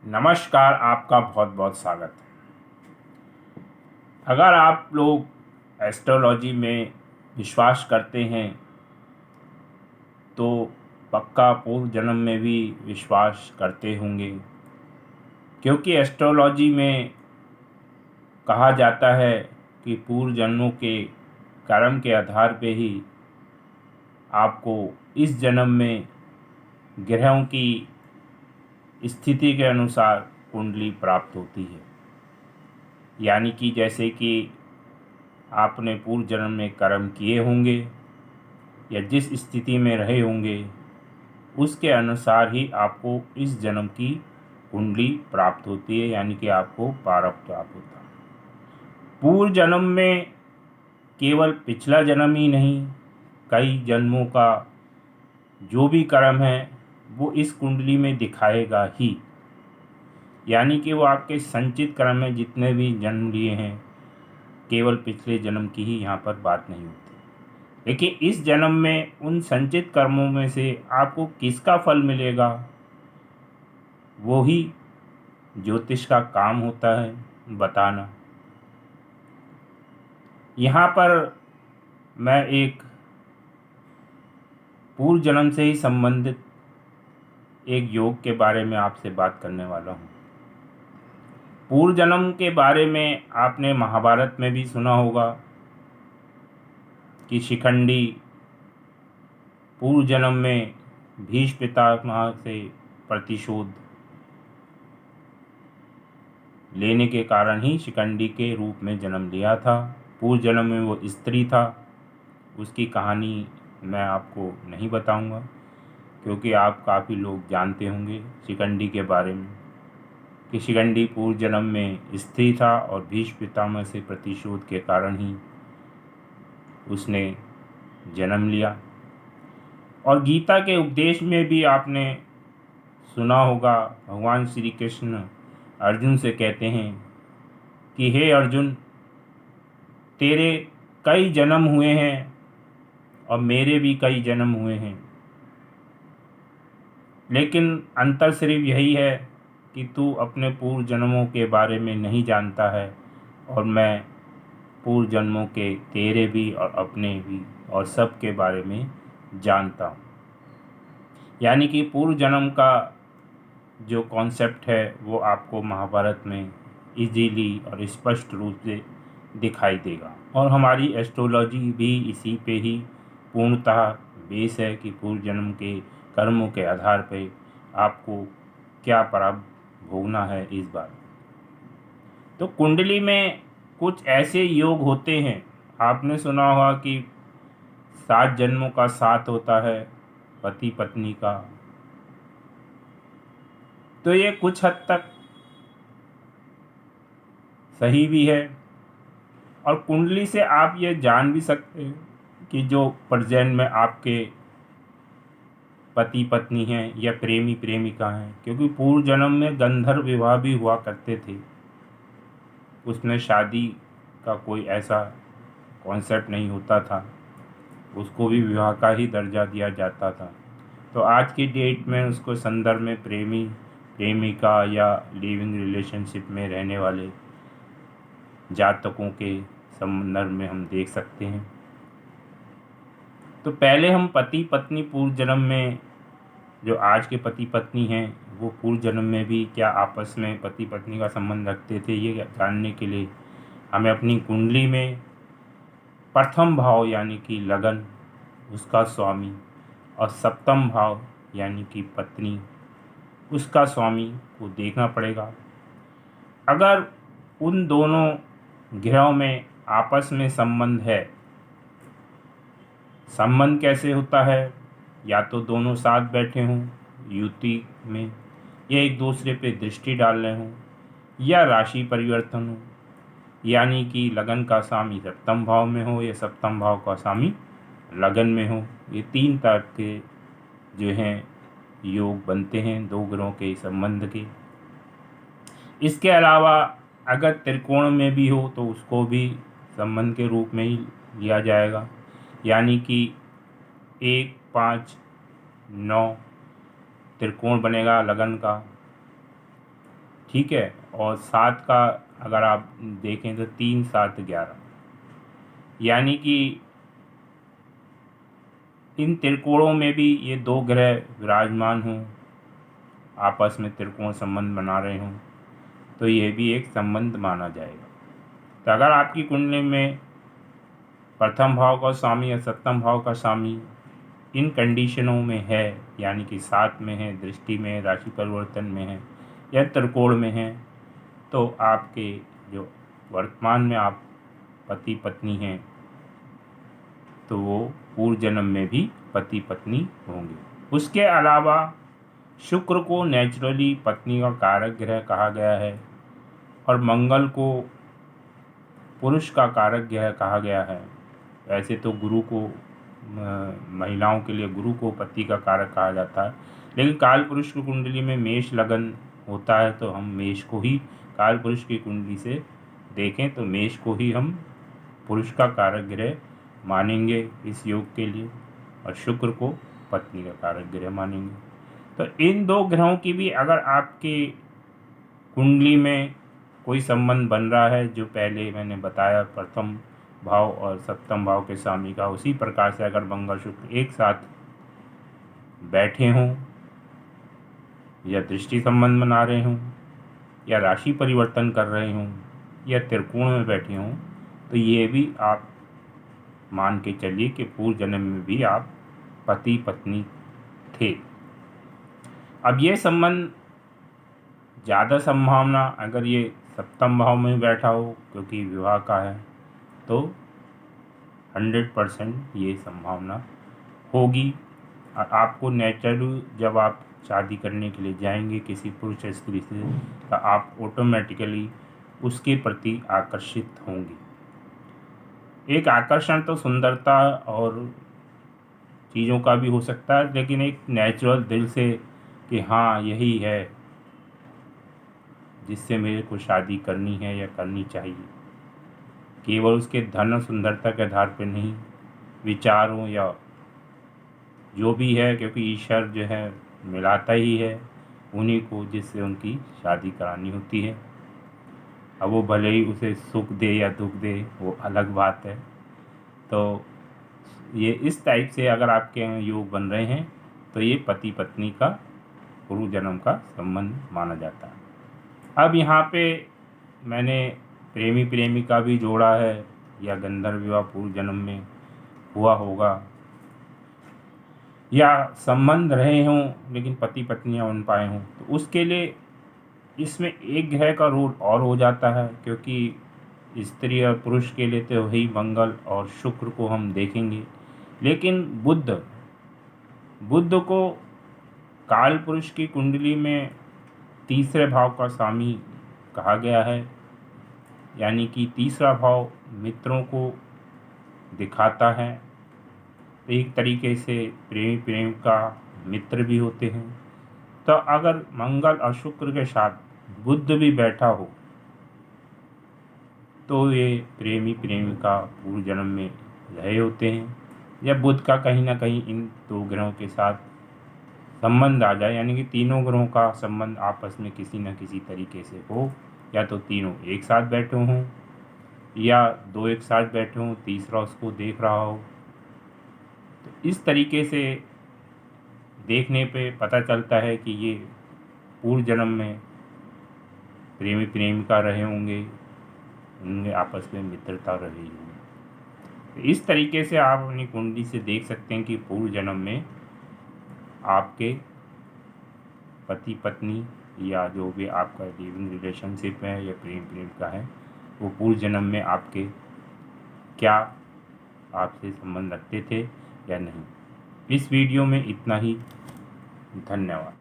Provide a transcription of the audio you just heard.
नमस्कार, आपका बहुत बहुत स्वागत है। अगर आप लोग एस्ट्रोलॉजी में विश्वास करते हैं तो पक्का पूर्व जन्म में भी विश्वास करते होंगे, क्योंकि एस्ट्रोलॉजी में कहा जाता है कि पूर्व जन्मों के कर्म के आधार पे ही आपको इस जन्म में ग्रहों की स्थिति के अनुसार कुंडली प्राप्त होती है। यानी कि जैसे कि आपने पूर्व जन्म में कर्म किए होंगे या जिस स्थिति में रहे होंगे उसके अनुसार ही आपको इस जन्म की कुंडली प्राप्त होती है, यानी कि आपको प्रारब्ध प्राप्त होता है। पूर्व जन्म में केवल पिछला जन्म ही नहीं, कई जन्मों का जो भी कर्म है वो इस कुंडली में दिखाएगा ही। यानी कि वो आपके संचित कर्म में जितने भी जन्म लिए हैं, केवल पिछले जन्म की ही यहाँ पर बात नहीं होती। देखिए, इस जन्म में उन संचित कर्मों में से आपको किसका फल मिलेगा, वो ही ज्योतिष का काम होता है बताना। यहाँ पर मैं एक पूर्व जन्म से ही संबंधित एक योग के बारे में आपसे बात करने वाला हूँ। पूर्व जन्म के बारे में आपने महाभारत में भी सुना होगा कि शिखंडी पूर्व जन्म में भीष्म पितामह से प्रतिशोध लेने के कारण ही शिखंडी के रूप में जन्म लिया था। पूर्व जन्म में वो स्त्री था, उसकी कहानी मैं आपको नहीं बताऊंगा, क्योंकि आप काफ़ी लोग जानते होंगे शिखंडी के बारे में कि शिखंडी पूर्व जन्म में स्त्री था और भीष्म पितामह से प्रतिशोध के कारण ही उसने जन्म लिया। और गीता के उपदेश में भी आपने सुना होगा, भगवान श्री कृष्ण अर्जुन से कहते हैं कि हे अर्जुन, तेरे कई जन्म हुए हैं और मेरे भी कई जन्म हुए हैं, लेकिन अंतर सिर्फ यही है कि तू अपने पूर्व जन्मों के बारे में नहीं जानता है और मैं पूर्व जन्मों के तेरे भी और अपने भी और सब के बारे में जानता हूँ। यानी कि पूर्व जन्म का जो कॉन्सेप्ट है वो आपको महाभारत में इजीली और स्पष्ट रूप से दिखाई देगा। और हमारी एस्ट्रोलॉजी भी इसी पे ही पूर्णतः बेस है कि पूर्व जन्म के कर्मों के आधार पे आपको क्या प्राप्त भोगना है इस बार। तो कुंडली में कुछ ऐसे योग होते हैं, आपने सुना होगा कि 7 जन्मों का साथ होता है पति पत्नी का। तो ये कुछ हद तक सही भी है, और कुंडली से आप ये जान भी सकते हैं कि जो प्रेजेंट में आपके पति पत्नी हैं या प्रेमी प्रेमिका हैं, क्योंकि पूर्व जन्म में गंधर्व विवाह भी हुआ करते थे, उसमें शादी का कोई ऐसा कॉन्सेप्ट नहीं होता था, उसको भी विवाह का ही दर्जा दिया जाता था। तो आज की डेट में उसको संदर्भ में प्रेमी प्रेमिका या लिविंग रिलेशनशिप में रहने वाले जातकों के संदर्भ में हम देख सकते हैं। तो पहले हम पति पत्नी पूर्व जन्म में, जो आज के पति पत्नी हैं, वो पूर्व जन्म में भी क्या आपस में पति पत्नी का संबंध रखते थे, ये जानने के लिए हमें अपनी कुंडली में प्रथम भाव यानी कि लगन, उसका स्वामी, और सप्तम भाव यानी कि पत्नी, उसका स्वामी को देखना पड़ेगा। अगर उन दोनों ग्रहों में आपस में संबंध है, संबंध कैसे होता है, या तो दोनों साथ बैठे हों युति में, या एक दूसरे पे दृष्टि डाल रहे हों, या राशि परिवर्तन हो, यानी कि लगन का स्वामी सप्तम भाव में हो या सप्तम भाव का स्वामी लगन में हो। ये 3 तरह के जो हैं योग बनते हैं दो ग्रहों के संबंध के। इसके अलावा अगर त्रिकोण में भी हो तो उसको भी संबंध के रूप में ही लिया जाएगा, यानी कि 1, 5, 9 त्रिकोण बनेगा लगन का। ठीक है। और 7 का अगर आप देखें तो 3 7 11, यानी कि इन त्रिकोणों में भी ये 2 ग्रह विराजमान हों, आपस में त्रिकोण संबंध बना रहे हों, तो ये भी एक संबंध माना जाएगा। तो अगर आपकी कुंडली में प्रथम भाव का स्वामी या सप्तम भाव का स्वामी इन कंडीशनों में है, यानी कि 7 में है, दृष्टि में है, राशि परिवर्तन में है या त्रिकोण में है, तो आपके जो वर्तमान में आप पति पत्नी हैं तो वो पूर्व जन्म में भी पति पत्नी होंगे। उसके अलावा शुक्र को नेचुरली पत्नी का कारक ग्रह कहा गया है और मंगल को पुरुष का कारक ग्रह कहा गया है। वैसे तो गुरु को महिलाओं के लिए गुरु को पति का कारक कहा जाता है, लेकिन काल पुरुष की कुंडली में मेष लगन होता है तो हम मेष को ही काल पुरुष की कुंडली से देखें तो मेष को ही हम पुरुष का कारक ग्रह मानेंगे इस योग के लिए, और शुक्र को पत्नी का कारक ग्रह मानेंगे। तो इन 2 ग्रहों की भी अगर आपकी कुंडली में कोई संबंध बन रहा है, जो पहले मैंने बताया प्रथम भाव और सप्तम भाव के स्वामी का, उसी प्रकार से अगर मंगल शुक्र एक साथ बैठे हों या दृष्टि संबंध बना रहे हों या राशि परिवर्तन कर रहे हों या त्रिकोण में बैठे हों, तो ये भी आप मान के चलिए कि पूर्व जन्म में भी आप पति पत्नी थे। अब ये संबंध ज़्यादा संभावना अगर ये सप्तम भाव में बैठा हो, क्योंकि विवाह का है, तो 100% ये संभावना होगी। और आपको नेचुरली जब आप शादी करने के लिए जाएंगे किसी पुरुष स्त्री से, तो आप ऑटोमेटिकली उसके प्रति आकर्षित होंगे। एक आकर्षण तो सुंदरता और चीज़ों का भी हो सकता है, लेकिन एक नेचुरल दिल से कि हाँ यही है जिससे मेरे को शादी करनी है या करनी चाहिए, केवल उसके धन और सुंदरता के आधार पर नहीं, विचारों या जो भी है, क्योंकि ईश्वर जो है मिलाता ही है उन्हीं को जिससे उनकी शादी करानी होती है। अब वो भले ही उसे सुख दे या दुख दे वो अलग बात है। तो ये इस टाइप से अगर आपके योग बन रहे हैं तो ये पति पत्नी का पूर्व जन्म का संबंध माना जाता है। अब यहाँ पे मैंने प्रेमी प्रेमिका भी जोड़ा है, या गंधर्व विवाह पूर्व जन्म में हुआ होगा, या संबंध रहे हों लेकिन पति पत्नियाँ बन पाए हों, तो उसके लिए इसमें एक ग्रह का रोल और हो जाता है, क्योंकि स्त्री और पुरुष के लिए तो वही मंगल और शुक्र को हम देखेंगे, लेकिन बुध को काल पुरुष की कुंडली में तीसरे भाव का स्वामी कहा गया है, यानी कि तीसरा भाव मित्रों को दिखाता है। एक तरीके से प्रेमी प्रेमिका मित्र भी होते हैं। तो अगर मंगल और शुक्र के साथ बुध भी बैठा हो तो ये प्रेमी प्रेमिका पूर्व जन्म में रहे होते हैं, या बुध का कहीं ना कहीं इन 2 ग्रहों के साथ संबंध आ जाए, यानी कि तीनों ग्रहों का संबंध आपस में किसी न किसी तरीके से हो, या तो तीनों एक साथ बैठे हों या 2 एक साथ बैठे हों, तीसरा उसको देख रहा हो। तो इस तरीके से देखने पे पता चलता है कि ये पूर्व जन्म में प्रेमी प्रेमिका रहे होंगे, उनके आपस में मित्रता रही होगी। तो इस तरीके से आप अपनी कुंडली से देख सकते हैं कि पूर्व जन्म में आपके पति पत्नी या जो भी आपका लिविंग रिलेशनशिप है या प्रेम प्रेमिका है, वो पूर्व जन्म में आपके क्या आपसे संबंध रखते थे या नहीं। इस वीडियो में इतना ही। धन्यवाद।